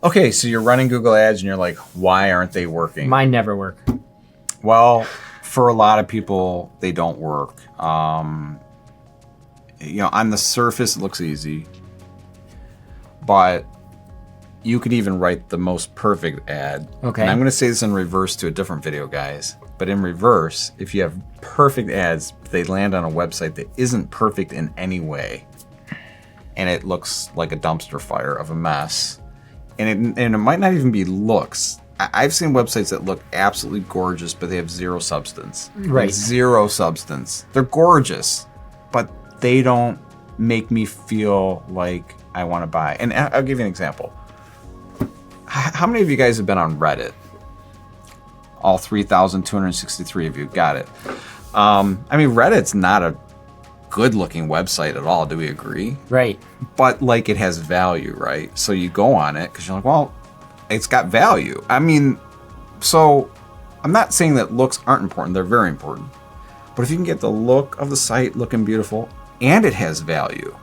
Okay, so you're running Google Ads and you're like, why aren't they working? Mine never work. Well, for a lot of people, they don't work. On the surface, it looks easy, but you could even write the most perfect ad. Okay. And I'm going to say this in reverse to a different video, guys. But in reverse, if you have perfect ads, they land on a website that isn't perfect in any way, and it looks like a dumpster fire of a mess, and it might not even be looks. I've seen websites that look absolutely gorgeous, but they have zero substance. Right. Like zero substance. They're gorgeous, but they don't make me feel like I want to buy. And I'll give you an example. How many of you guys have been on Reddit? All 3,263 of you. Got it. Reddit's not a good-looking website at all. Do we agree? Right. But, it has value, right? So you go on it because you're like, well, it's got value. So I'm not saying that looks aren't important. They're very important. But if you can get the look of the site looking beautiful and it has value,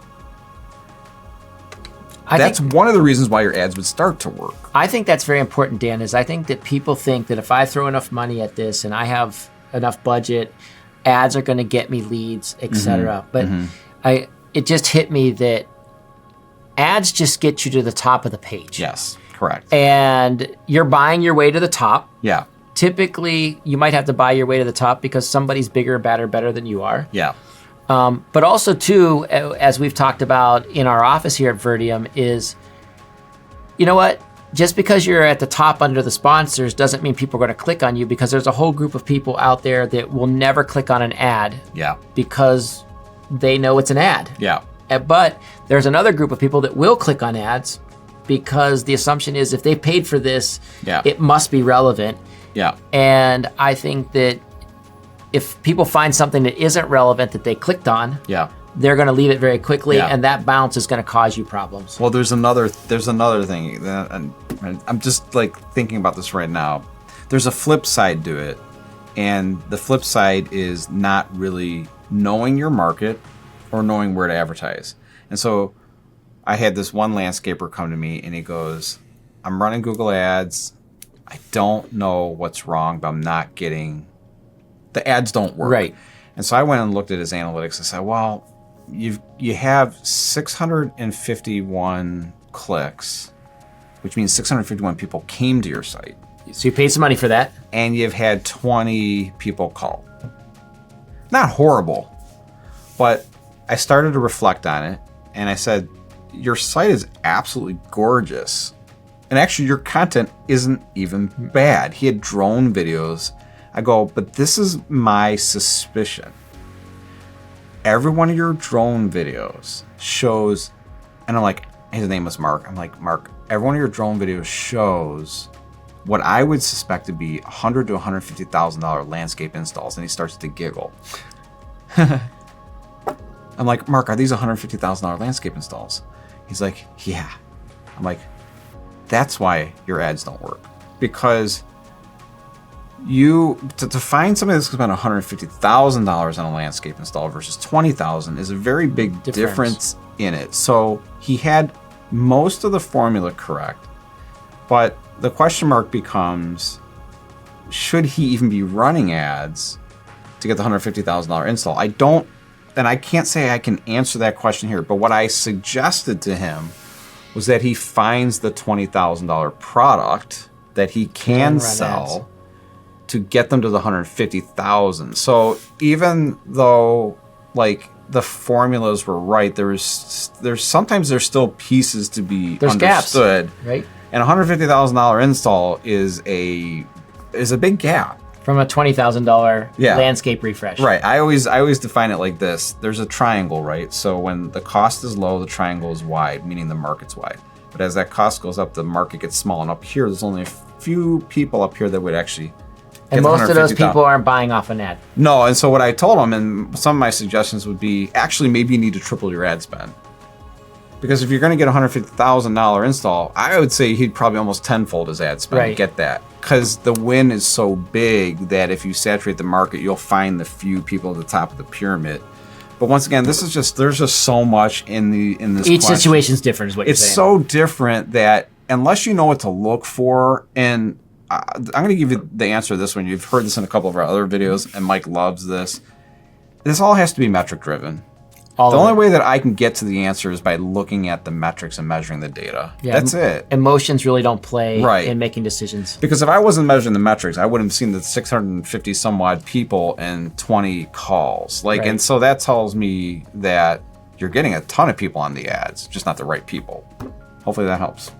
that's one of the reasons why your ads would start to work. I think that's very important, Dan, is I think that people think that if I throw enough money at this and I have enough budget, ads are going to get me leads, etc. But it just hit me that ads just get you to the top of the page. Yes, correct. And you're buying your way to the top. Yeah. Typically, you might have to buy your way to the top because somebody's bigger, badder, better than you are. Yeah. But also, too, as we've talked about in our office here at Virteom, is, you know what? Just because you're at the top under the sponsors doesn't mean people are going to click on you, because there's a whole group of people out there that will never click on an ad. Yeah. Because they know it's an ad. Yeah. But there's another group of people that will click on ads because the assumption is if they paid for this, it must be relevant. Yeah. And I think that if people find something that isn't relevant that they clicked on, they're going to leave it very quickly, and that bounce is going to cause you problems. Well, there's another thing, and I'm just thinking about this right now. There's a flip side to it, and the flip side is not really knowing your market or knowing where to advertise. And so I had this one landscaper come to me, and he goes, I'm running Google Ads. I don't know what's wrong, but I'm not getting... The ads don't work. Right. And so I went and looked at his analytics and said, well, you have 651 clicks, which means 651 people came to your site. So you paid some money for that. And you've had 20 people call. Not horrible, but I started to reflect on it, and I said, your site is absolutely gorgeous. And actually, your content isn't even bad. He had drone videos. I go, but this is my suspicion. Every one of your drone videos shows, and I'm like, his name was Mark. I'm like, Mark, every one of your drone videos shows what I would suspect to be $100,000 to $150,000 landscape installs. And he starts to giggle. I'm like, Mark, are these $150,000 landscape installs? He's like, yeah. I'm like, that's why your ads don't work. Because to find somebody that's going to spend $150,000 on a landscape install versus $20,000 is a very big difference in it. So he had most of the formula correct, but the question mark becomes, should he even be running ads to get the $150,000 install? I don't, and I can't say I can answer that question here, but what I suggested to him was that he finds the $20,000 product that he can sell ads to get them to the $150,000. So even though the formulas were right, there's sometimes there's still pieces to be understood. Gaps, right? And $150,000 install is a big gap from a $20,000 landscape refresh. Right. I always define it like this. There's a triangle, right? So when the cost is low, the triangle is wide, meaning the market's wide. But as that cost goes up, the market gets small. And up here, there's only a few people up here that would actually. And most of those people aren't buying off an ad. No, and so what I told him, and some of my suggestions would be, actually, maybe you need to triple your ad spend. Because if you're going to get a $150,000 install, I would say he'd probably almost tenfold his ad spend to get that. Because the win is so big that if you saturate the market, you'll find the few people at the top of the pyramid. But once again, there's just so much in this. Each situation's different, is what you're saying. It's so different that unless you know what to look for, and I'm going to give you the answer to this one. You've heard this in a couple of our other videos, and Mike loves this. This all has to be metric driven. The only way that I can get to the answer is by looking at the metrics and measuring the data. Yeah, that's it. Emotions really don't play in making decisions. Because if I wasn't measuring the metrics, I wouldn't have seen the 650 some odd people and 20 calls. And so that tells me that you're getting a ton of people on the ads, just not the right people. Hopefully that helps.